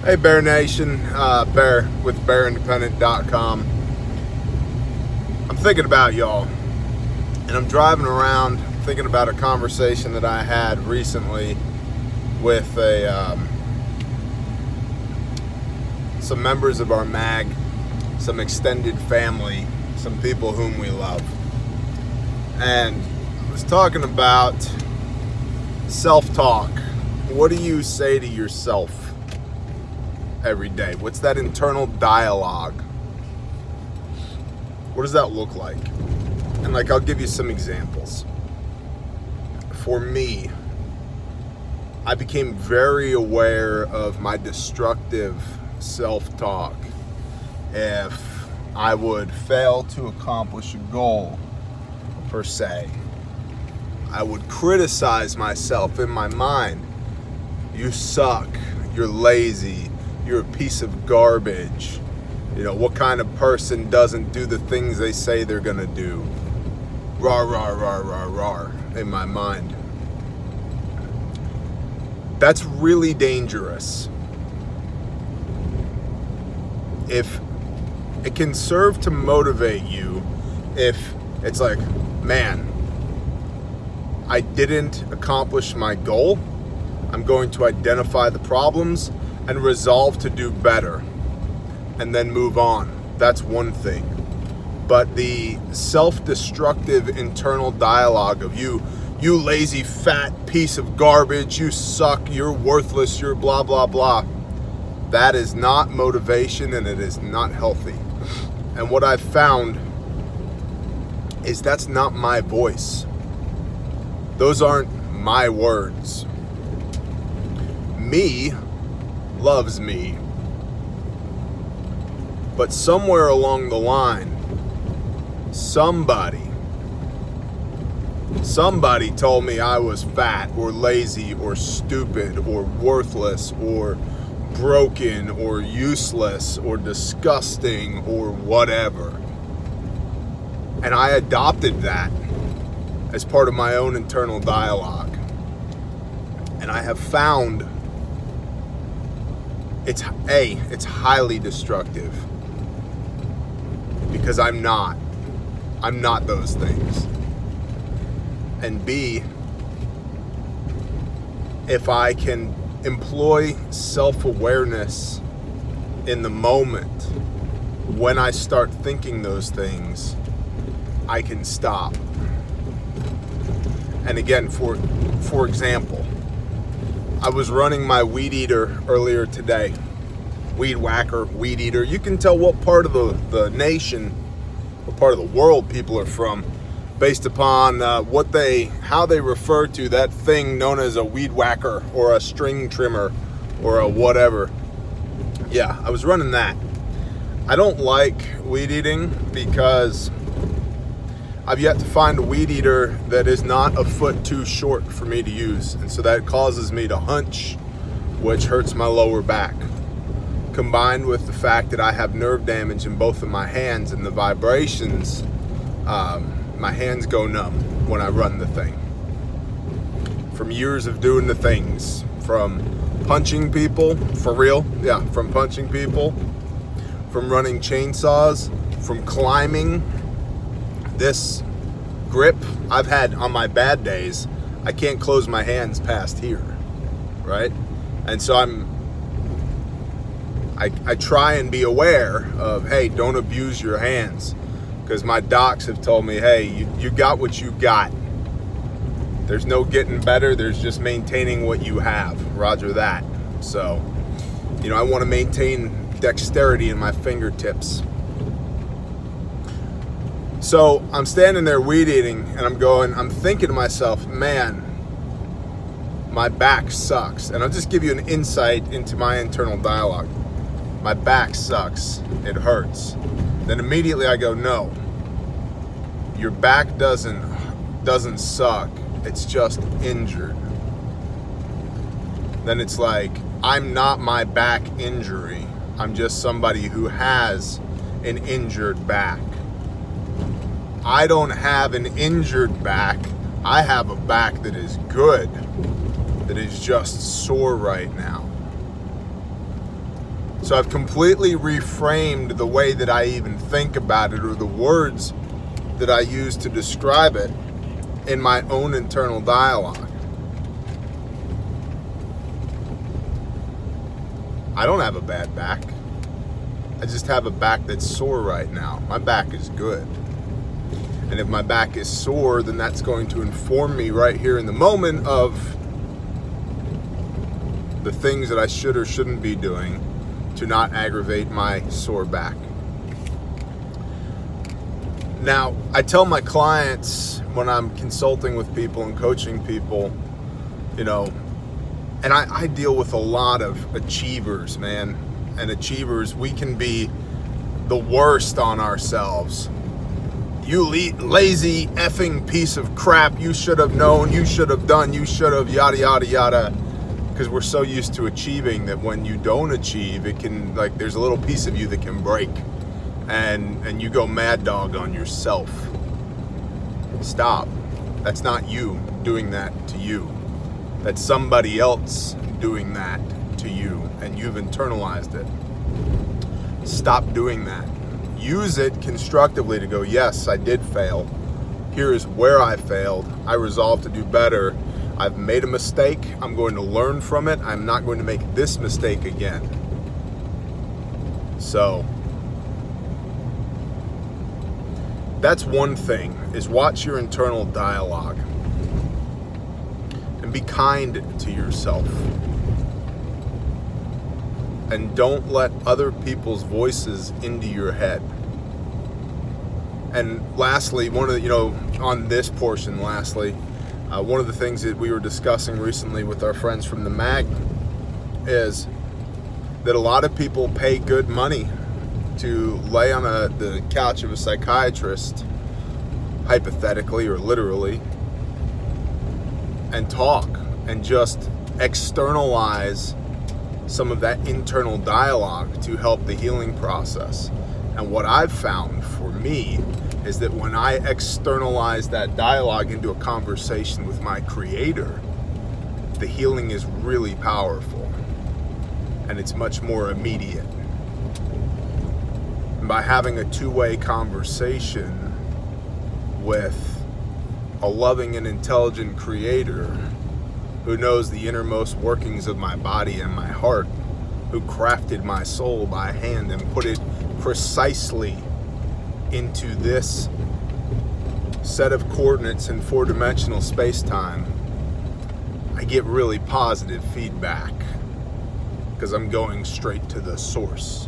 Hey Bear Nation, Bear with bearindependent.com. I'm thinking about y'all, and I'm driving around thinking about a conversation that I had recently with some members of our mag, some extended family, some people whom we love. And I was talking about self-talk. What do you say to yourself every day? What's that internal dialogue? What does that look like? And I'll give you some examples. For me, I became very aware of my destructive self-talk. If I would fail to accomplish a goal, per se, I would criticize myself in my mind. You suck. You're lazy. You're a piece of garbage. You know, what kind of person doesn't do the things they say they're gonna do? Rawr, rawr, rawr, rawr, rawr, in my mind. That's really dangerous. If it can serve to motivate you, if it's like, man, I didn't accomplish my goal, I'm going to identify the problems and resolve to do better and then move on. That's one thing. But the self-destructive internal dialogue of you lazy fat piece of garbage, you suck, you're worthless, you're blah, blah, blah. That is not motivation, and it is not healthy. And what I've found is that's not my voice. Those aren't my words. Me loves me. But somewhere along the line, somebody told me I was fat or lazy or stupid or worthless or broken or useless or disgusting or whatever. And I adopted that as part of my own internal dialogue. And I have found it's highly destructive, because I'm not those things. And B, if I can employ self-awareness in the moment when I start thinking those things, I can stop. And again, for example, I was running my weed eater earlier today. Weed whacker, weed eater. You can tell what part of the nation, what part of the world people are from, based upon how they refer to that thing known as a weed whacker or a string trimmer or a whatever. Yeah, I was running that. I don't like weed eating because I've yet to find a weed eater that is not a foot too short for me to use. And so that causes me to hunch, which hurts my lower back. Combined with the fact that I have nerve damage in both of my hands, and the vibrations, my hands go numb when I run the thing. From years of doing the things, from punching people, for real, yeah, from punching people, from running chainsaws, from climbing. This grip I've had on my bad days, I can't close my hands past here, right? And so I try and be aware of, hey, don't abuse your hands, because my docs have told me, hey, you got what you got. There's no getting better, there's just maintaining what you have. Roger that. So, I want to maintain dexterity in my fingertips. So I'm standing there weed eating, and I'm thinking to myself, man, my back sucks. And I'll just give you an insight into my internal dialogue. My back sucks. It hurts. Then immediately I go, no, your back doesn't suck. It's just injured. Then it's like, I'm not my back injury. I'm just somebody who has an injured back. I don't have an injured back. I have a back that is good, that is just sore right now. So I've completely reframed the way that I even think about it, or the words that I use to describe it in my own internal dialogue. I don't have a bad back. I just have a back that's sore right now. My back is good. And if my back is sore, then that's going to inform me right here in the moment of the things that I should or shouldn't be doing to not aggravate my sore back. Now, I tell my clients when I'm consulting with people and coaching people, you know, and I deal with a lot of achievers, man. And achievers, we can be the worst on ourselves. You lazy effing piece of crap, you should have known, you should have done, you should have yada, yada, yada. Because we're so used to achieving that when you don't achieve, it can, like, there's a little piece of you that can break. And you go mad dog on yourself. Stop. That's not you doing that to you. That's somebody else doing that to you, and you've internalized it. Stop doing that. Use it constructively to go, yes, I did fail. Here is where I failed. I resolved to do better. I've made a mistake. I'm going to learn from it. I'm not going to make this mistake again. So that's one thing, is watch your internal dialogue and be kind to yourself. And don't let other people's voices into your head. And lastly, one of the, on this portion, one of the things that we were discussing recently with our friends from the mag is that a lot of people pay good money to lay on the couch of a psychiatrist, hypothetically or literally, and talk and just externalize some of that internal dialogue to help the healing process. And what I've found for me is that when I externalize that dialogue into a conversation with my creator, the healing is really powerful and it's much more immediate. And by having a two-way conversation with a loving and intelligent creator who knows the innermost workings of my body and my heart, who crafted my soul by hand and put it precisely into this set of coordinates in four-dimensional space-time, I get really positive feedback because I'm going straight to the source.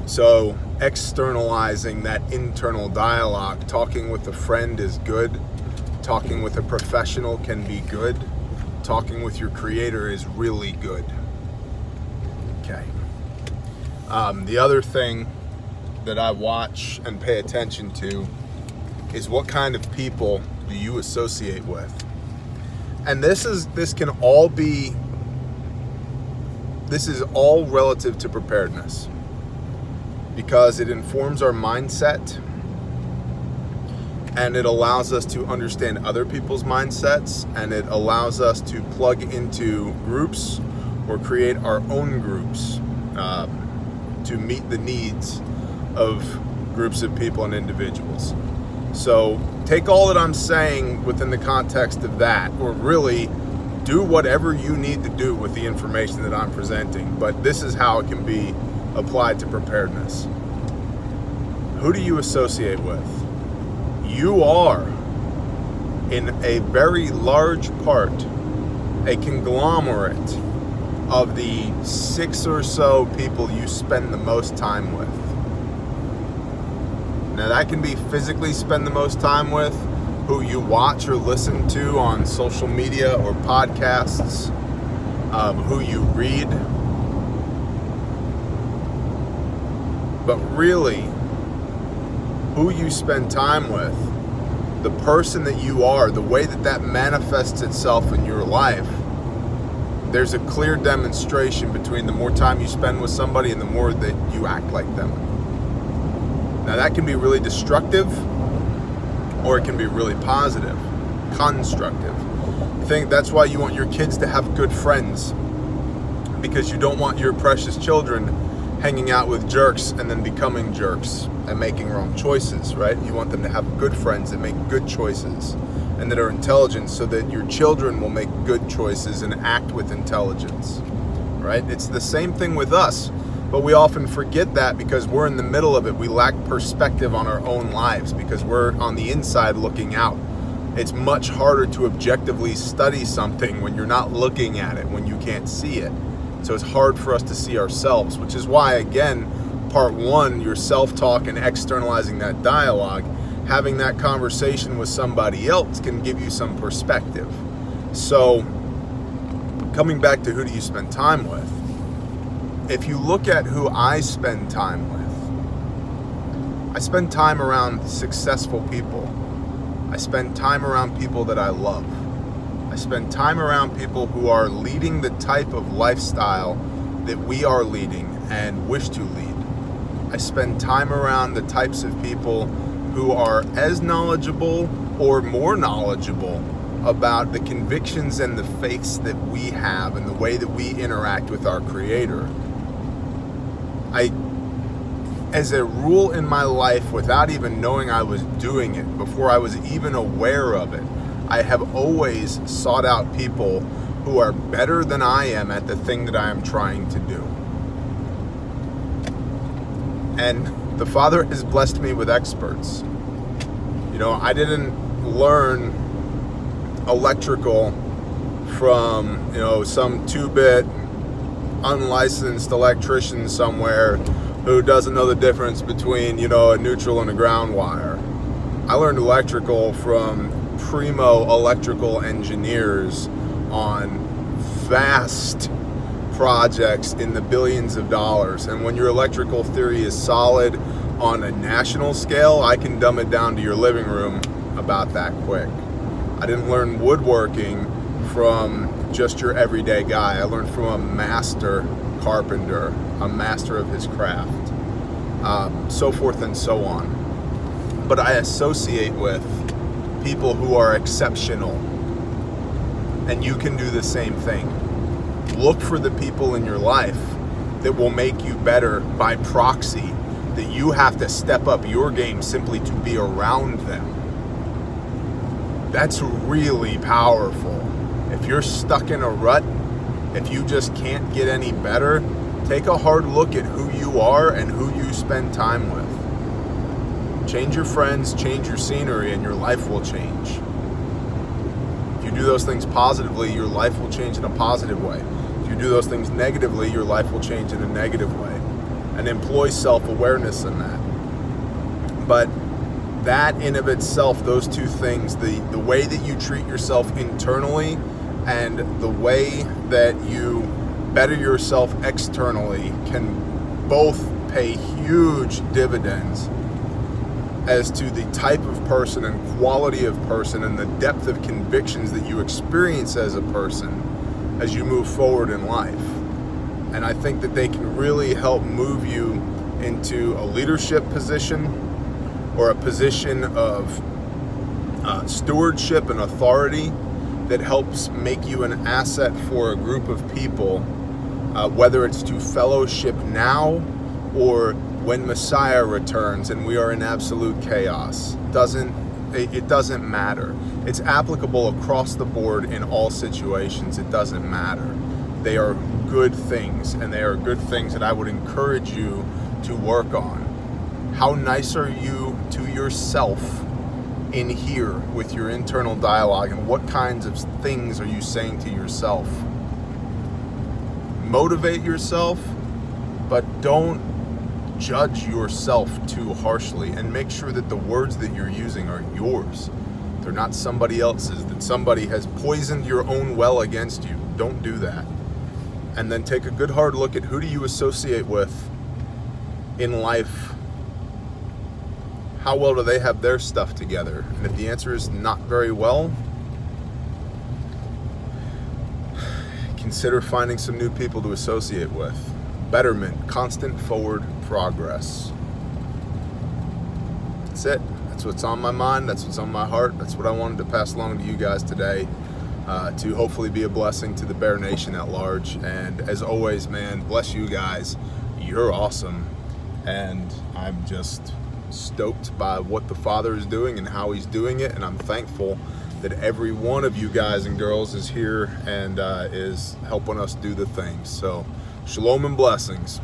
So externalizing that internal dialogue, talking with a friend is good. Talking with a professional can be good. Talking with your creator is really good. Okay. The other thing that I watch and pay attention to is what kind of people do you associate with. And this is all relative to preparedness, because it informs our mindset and it allows us to understand other people's mindsets, and it allows us to plug into groups or create our own groups to meet the needs of groups of people and individuals. So take all that I'm saying within the context of that, or really do whatever you need to do with the information that I'm presenting, but this is how it can be applied to preparedness. Who do you associate with? You are, in a very large part, a conglomerate of the 6 or so people you spend the most time with. Now that can be physically spend the most time with, who you watch or listen to on social media or podcasts, who you read. But really, who you spend time with, the person that you are, the way that that manifests itself in your life, there's a clear demonstration between the more time you spend with somebody and the more that you act like them. Now that can be really destructive, or it can be really positive, constructive. I think that's why you want your kids to have good friends. because you don't want your precious children hanging out with jerks and then becoming jerks and making wrong choices, right? You want them to have good friends that make good choices and that are intelligent, so that your children will make good choices and act with intelligence, right? It's the same thing with us, but we often forget that because we're in the middle of it. We lack perspective on our own lives because we're on the inside looking out. It's much harder to objectively study something when you're not looking at it, when you can't see it. So it's hard for us to see ourselves, which is why, again, part one, your self-talk and externalizing that dialogue, having that conversation with somebody else can give you some perspective. So coming back to who do you spend time with? If you look at who I spend time with, I spend time around successful people. I spend time around people that I love. I spend time around people who are leading the type of lifestyle that we are leading and wish to lead. I spend time around the types of people who are as knowledgeable or more knowledgeable about the convictions and the faiths that we have and the way that we interact with our Creator. As a rule in my life, without even knowing I was doing it, before I was even aware of it, I have always sought out people who are better than I am at the thing that I am trying to do. And the Father has blessed me with experts. You know, I didn't learn electrical from, you know, some 2-bit unlicensed electrician somewhere who doesn't know the difference between, you know, a neutral and a ground wire. I learned electrical from primo electrical engineers on vast projects in the billions of dollars. And when your electrical theory is solid on a national scale, I can dumb it down to your living room about that quick. I didn't learn woodworking from just your everyday guy. I learned from a master carpenter, a master of his craft, so forth and so on. But I associate with people who are exceptional, and you can do the same thing. Look for the people in your life that will make you better by proxy, that you have to step up your game simply to be around them. That's really powerful. If you're stuck in a rut, if you just can't get any better, take a hard look at who you are and who you spend time with. Change your friends, change your scenery, and your life will change. If you do those things positively, your life will change in a positive way. If you do those things negatively, your life will change in a negative way. And employ self-awareness in that. But that in of itself, those two things, the way that you treat yourself internally and the way that you better yourself externally, can both pay huge dividends as to the type of person and quality of person and the depth of convictions that you experience as a person as you move forward in life. And I think that they can really help move you into a leadership position or a position of stewardship and authority that helps make you an asset for a group of people, whether it's to fellowship now or when Messiah returns and we are in absolute chaos. It doesn't matter. It's applicable across the board in all situations. It doesn't matter. They are good things, and they are good things that I would encourage you to work on. How nice are you to yourself in here with your internal dialogue, and what kinds of things are you saying to yourself? Motivate yourself, but don't judge yourself too harshly, and make sure that the words that you're using are yours. They're not somebody else's, that somebody has poisoned your own well against you. Don't do that. And then take a good hard look at who do you associate with in life. How well do they have their stuff together? And if the answer is not very well, consider finding some new people to associate with. Betterment, constant forward progress. That's it. That's what's on my mind. That's what's on my heart. That's what I wanted to pass along to you guys today. to hopefully be a blessing to the Bear Nation at large. And as always, man, bless you guys. You're awesome. And I'm just stoked by what the Father is doing and how he's doing it. And I'm thankful that every one of you guys and girls is here and is helping us do the things. So shalom and blessings.